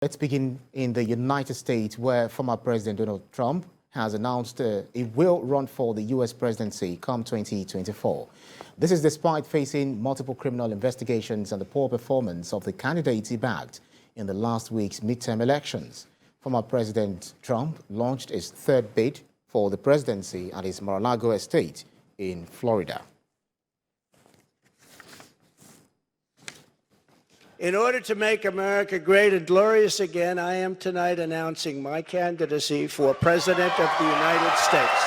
Let's begin in the United States, where former President Donald Trump has announced he will run for the U.S. presidency come 2024. This is despite facing multiple criminal investigations and the poor performance of the candidate he backed in the last week's midterm elections. Former President Trump launched his third bid for the presidency at his Mar-a-Lago estate in Florida. In order to make America great and glorious again, I am tonight announcing my candidacy for President of the United States.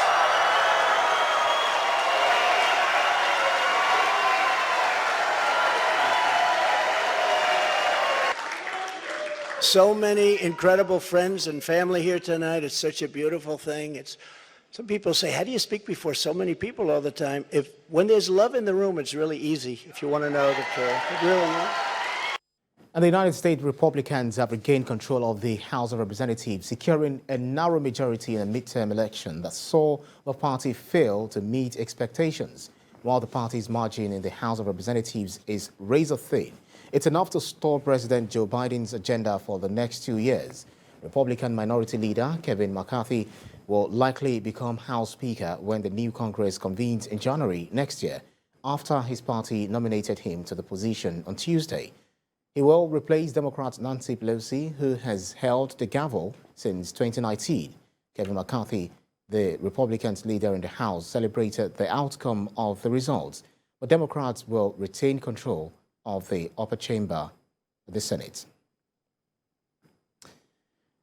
So many incredible friends and family here tonight. It's such a beautiful thing. Some people say, how do you speak before so many people all the time? When there's love in the room, it's really easy, if you want to know the truth. It really is. And the United States Republicans have regained control of the House of Representatives, securing a narrow majority in a midterm election that saw the party fail to meet expectations. While the party's margin in the House of Representatives is razor thin, it's enough to stall President Joe Biden's agenda for the next 2 years. Republican Minority Leader Kevin McCarthy will likely become House Speaker when the new Congress convenes in January next year, after his party nominated him to the position on Tuesday. He will replace Democrat Nancy Pelosi, who has held the gavel since 2019. Kevin McCarthy, the Republicans' leader in the House, celebrated the outcome of the results, but Democrats will retain control of the upper chamber of the Senate.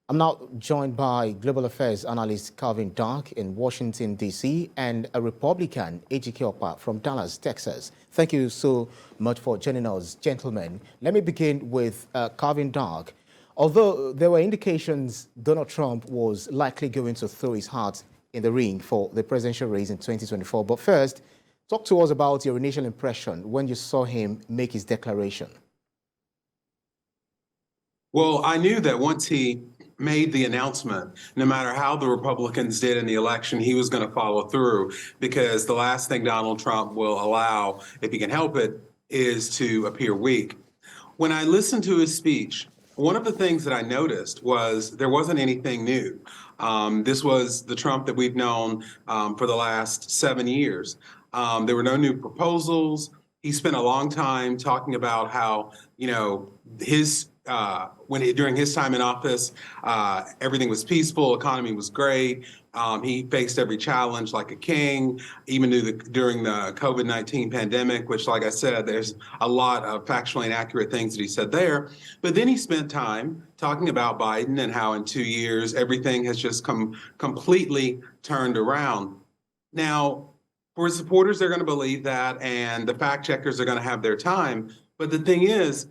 I'm now joined by global affairs analyst Calvin Dark in Washington, D.C., and a Republican, Ejike Opa from Dallas, Texas. Thank you so much for joining us, gentlemen. Let me begin with Calvin Dark. Although there were indications Donald Trump was likely going to throw his heart in the ring for the presidential race in 2024, but first, talk to us about your initial impression when you saw him make his declaration. Well, I knew that once he made the announcement, no matter how the Republicans did in the election, he was going to follow through, because the last thing Donald Trump will allow, if he can help it, is to appear weak. When I listened to his speech, one of the things that I noticed was there wasn't anything new. This was the Trump that we've known for the last 7 years. There were no new proposals. He spent a long time talking about how, his during his time in office, everything was peaceful, economy was great. He faced every challenge like a king, even during the COVID-19 pandemic, which, like I said, there's a lot of factually inaccurate things that he said there. But then he spent time talking about Biden and how in 2 years, everything has just completely turned around. Now, for his supporters, they're going to believe that, and the fact checkers are going to have their time. But the thing is,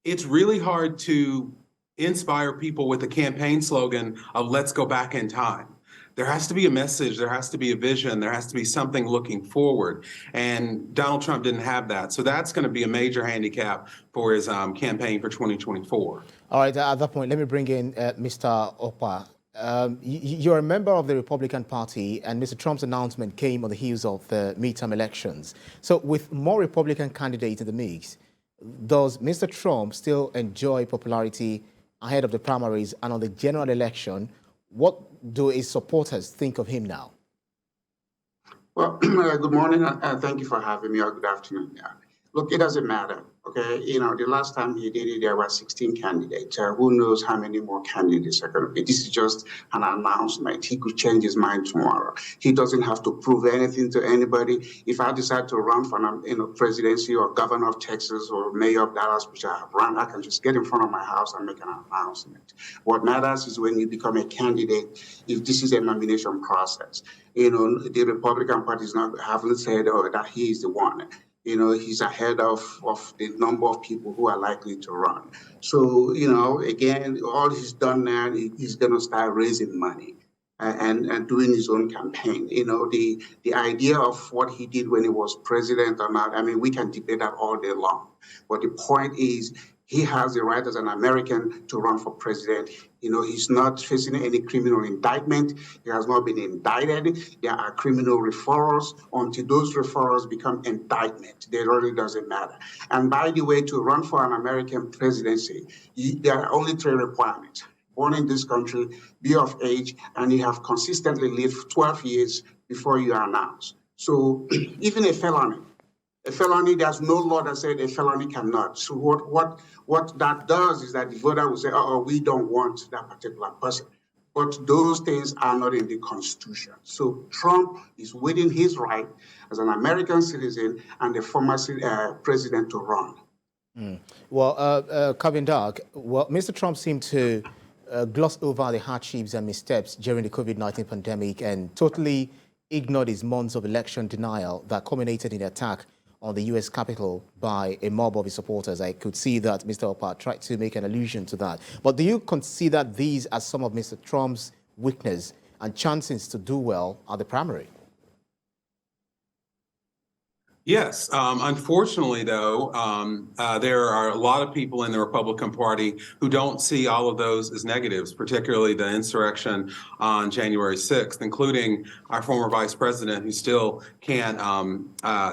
it's really hard to inspire people with a campaign slogan of "let's go back in time." There has to be a message, there has to be a vision, there has to be something looking forward. And Donald Trump didn't have that. So that's going to be a major handicap for his campaign for 2024. All right, at that point, let me bring in Mr. Opa. You're a member of the Republican Party, and Mr. Trump's announcement came on the heels of the midterm elections. So with more Republican candidates in the mix, does Mr. Trump still enjoy popularity ahead of the primaries and on the general election? What do his supporters think of him now? Well, good morning, and thank you for having me, or good afternoon. Yeah. Look, it doesn't matter, okay? The last time he did it, there were 16 candidates. Who knows how many more candidates are going to be? This is just an announcement. He could change his mind tomorrow. He doesn't have to prove anything to anybody. If I decide to run for presidency or governor of Texas or mayor of Dallas, which I have run, I can just get in front of my house and make an announcement. What matters is when you become a candidate, if this is a nomination process. The Republican Party haven't said that he is the one. He's ahead of the number of people who are likely to run. So, again, all he's done now, he's going to start raising money and doing his own campaign. The idea of what he did when he was president or not, I mean, we can debate that all day long. But the point is, He has the right as an American to run for president. He's not facing any criminal indictment. He has not been indicted. There are criminal referrals. Until those referrals become indictment, it really doesn't matter. And by the way, to run for an American presidency, there are only 3 requirements. Born in this country, be of age, and you have consistently lived 12 years before you are announced. So even a felony, there's no law that said a felony cannot. So what that does is that the voter will say, oh, we don't want that particular person. But those things are not in the Constitution. So Trump is within his right as an American citizen and the former president to run. Well, Calvin Dark, Mr. Trump seemed to gloss over the hardships and missteps during the COVID-19 pandemic and totally ignored his months of election denial that culminated in the attack on the U.S. Capitol by a mob of his supporters. I could see that Mr. Opa tried to make an allusion to that. But do you consider these as some of Mr. Trump's weakness and chances to do well at the primary? Yes. Unfortunately, though, there are a lot of people in the Republican Party who don't see all of those as negatives, particularly the insurrection on January 6th, including our former vice president, who still can't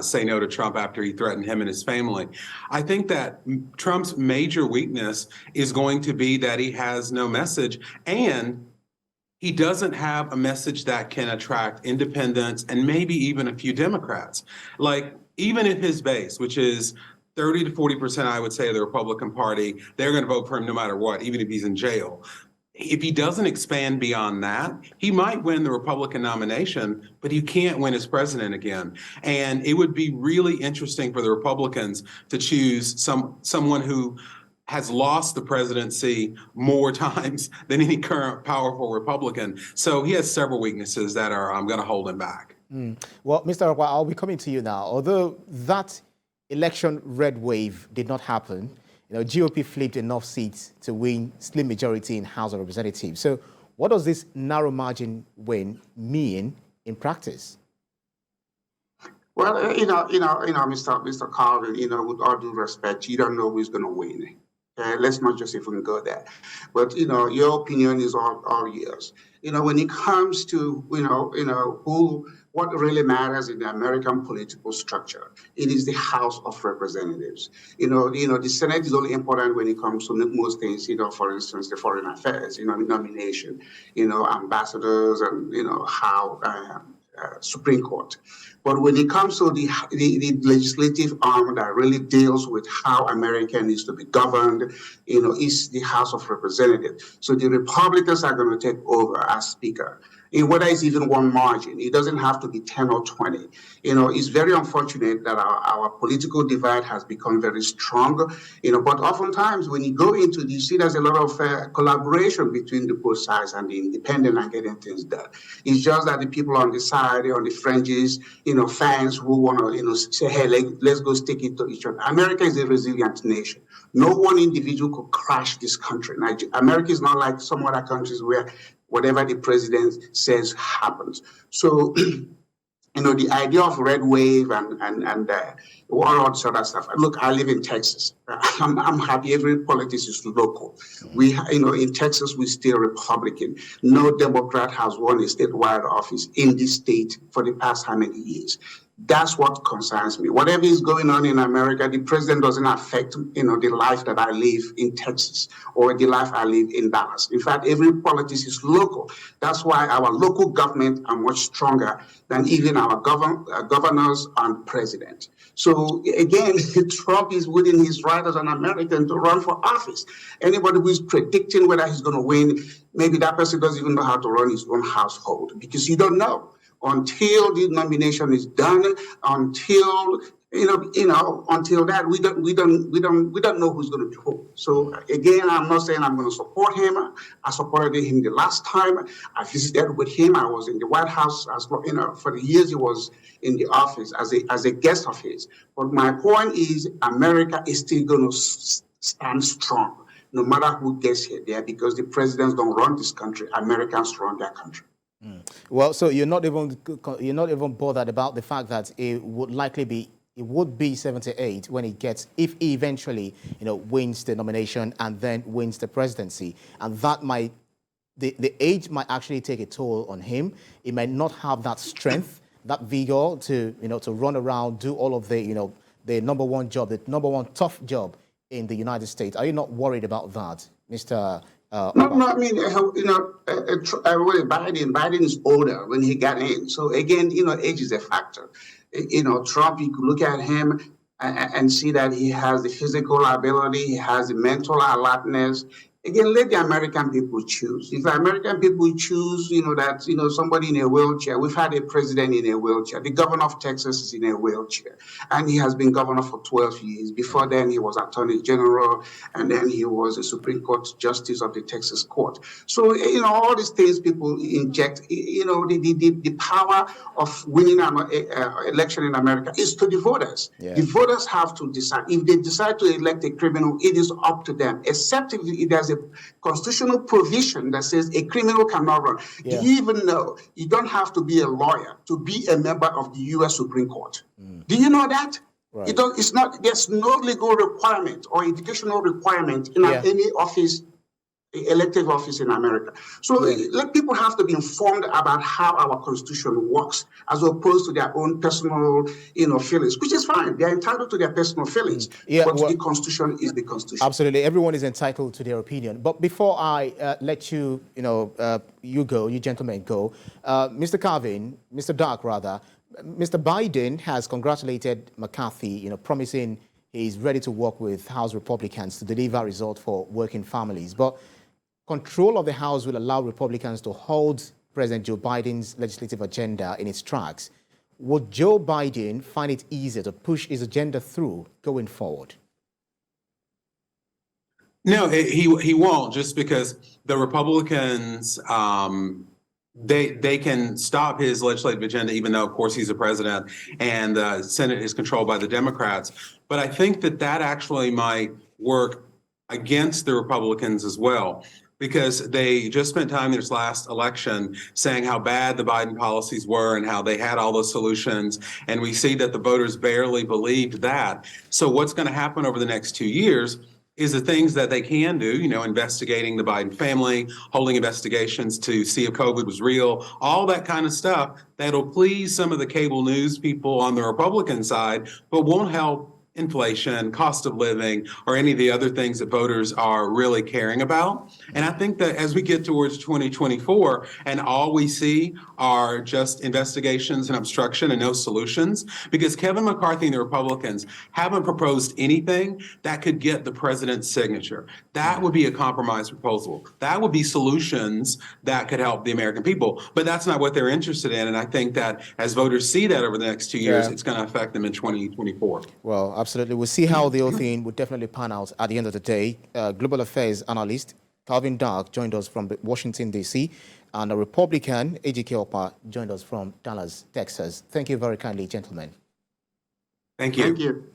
say no to Trump after he threatened him and his family. I think that Trump's major weakness is going to be that he has no message, and he doesn't have a message that can attract independents and maybe even a few Democrats. Like, even if his base, which is 30 to 40%, I would say, of the Republican Party, they're going to vote for him no matter what, even if he's in jail. If he doesn't expand beyond that, he might win the Republican nomination, but he can't win as president again. And it would be really interesting for the Republicans to choose someone who has lost the presidency more times than any current powerful Republican. So he has several weaknesses that are going to hold him back. Well, Mr. Okwa, I'll be coming to you now. Although that election red wave did not happen, GOP flipped enough seats to win slim majority in House of Representatives. So what does this narrow margin win mean in practice? Well, Mr. Carvin, with all due respect, you don't know who's going to win. Let's not just even go there. But, your opinion is all yours. When it comes to, what really matters in the American political structure, it is the House of Representatives. The Senate is only important when it comes to most things, for instance, the foreign affairs, nomination, ambassadors and, how Supreme Court. But when it comes to the legislative arm that really deals with how America needs to be governed, is the House of Representatives. So the Republicans are going to take over as Speaker. Whether it's even one margin, it doesn't have to be 10 or 20. It's very unfortunate that our political divide has become very strong, but oftentimes when you go into this, you see there's a lot of collaboration between the both sides and the independent and getting things done. It's just that the people on the side, on the fringes, fans who want to, say, hey, let's go stick it to each other. America is a resilient nation. No one individual could crash this country. America is not like some other countries where whatever the president says happens. So, the idea of red wave and all this other stuff. Look, I live in Texas. I'm happy every politics is local. We, in Texas, we still Republican. No Democrat has won a statewide office in this state for the past how many years. That's what concerns me. Whatever is going on in America, the president doesn't affect, the life that I live in Texas or the life I live in Dallas. In fact, every politics is local. That's why our local government are much stronger than even our governors and president. So again, Trump is within his right as an American to run for office. Anybody who is predicting whether he's going to win, maybe that person doesn't even know how to run his own household because you don't know. Until the nomination is done, until that, we don't know who's going to be who. So again, I'm not saying I'm going to support him. I supported him the last time. I visited with him. I was in the White House for the years he was in the office as a guest of his. But my point is, America is still going to stand strong, no matter who gets here there, because the presidents don't run this country. Americans run their country. Well, so you're not even bothered about the fact that it would likely be it would be 78 when he gets, if he eventually, wins the nomination and then wins the presidency. And that might, the age might actually take a toll on him. He might not have that strength, that vigor to, to run around, do all of the, the number one job, the number one tough job in the United States. Are you not worried about that, Mr. No, I mean, Biden is older when he got in. So again, age is a factor. Trump, you could look at him and see that he has the physical ability, he has the mental alertness. Again, let the American people choose. If the American people choose, that, somebody in a wheelchair, we've had a president in a wheelchair. The governor of Texas is in a wheelchair, and he has been governor for 12 years. Before then, he was attorney general, and then he was a Supreme Court justice of the Texas court. So, all these things people inject, the power of winning an election in America is to the voters. Yeah. The voters have to decide. If they decide to elect a criminal, it is up to them, except if there's a constitutional provision that says a criminal cannot run. Yeah. Do you even know you don't have to be a lawyer to be a member of the U.S. Supreme Court? Do you know that? Right. It's not. There's no legal requirement or educational requirement in any office, elective office in America. So let people have to be informed about how our Constitution works, as opposed to their own personal, feelings, which is fine. They're entitled to their personal feelings. But the Constitution is the Constitution. Absolutely, everyone is entitled to their opinion. But before I let you, you gentlemen go, Mr. Calvin, Mr. Dark rather, Mr. Biden has congratulated McCarthy, promising he's ready to work with House Republicans to deliver results for working families. But control of the House will allow Republicans to hold President Joe Biden's legislative agenda in its tracks. Would Joe Biden find it easier to push his agenda through going forward? No, he won't, just because the Republicans, they can stop his legislative agenda, even though, of course, he's the president and the Senate is controlled by the Democrats. But I think that actually might work against the Republicans as well, because they just spent time in this last election saying how bad the Biden policies were and how they had all those solutions. And we see that the voters barely believed that. So what's going to happen over the next 2 years is the things that they can do, investigating the Biden family, holding investigations to see if COVID was real, all that kind of stuff that'll please some of the cable news people on the Republican side, but won't help inflation, cost of living, or any of the other things that voters are really caring about. And I think that as we get towards 2024 and all we see are just investigations and obstruction and no solutions, because Kevin McCarthy and the Republicans haven't proposed anything that could get the president's signature. That would be a compromise proposal. That would be solutions that could help the American people. But that's not what they're interested in. And I think that as voters see that over the next 2 years, it's going to affect them in 2024. Well, absolutely. We'll see how the whole thing would definitely pan out at the end of the day. Global affairs analyst Calvin Dark joined us from Washington, D.C., and a Republican, Ejike Opa, joined us from Dallas, Texas. Thank you very kindly, gentlemen. Thank you. Thank you.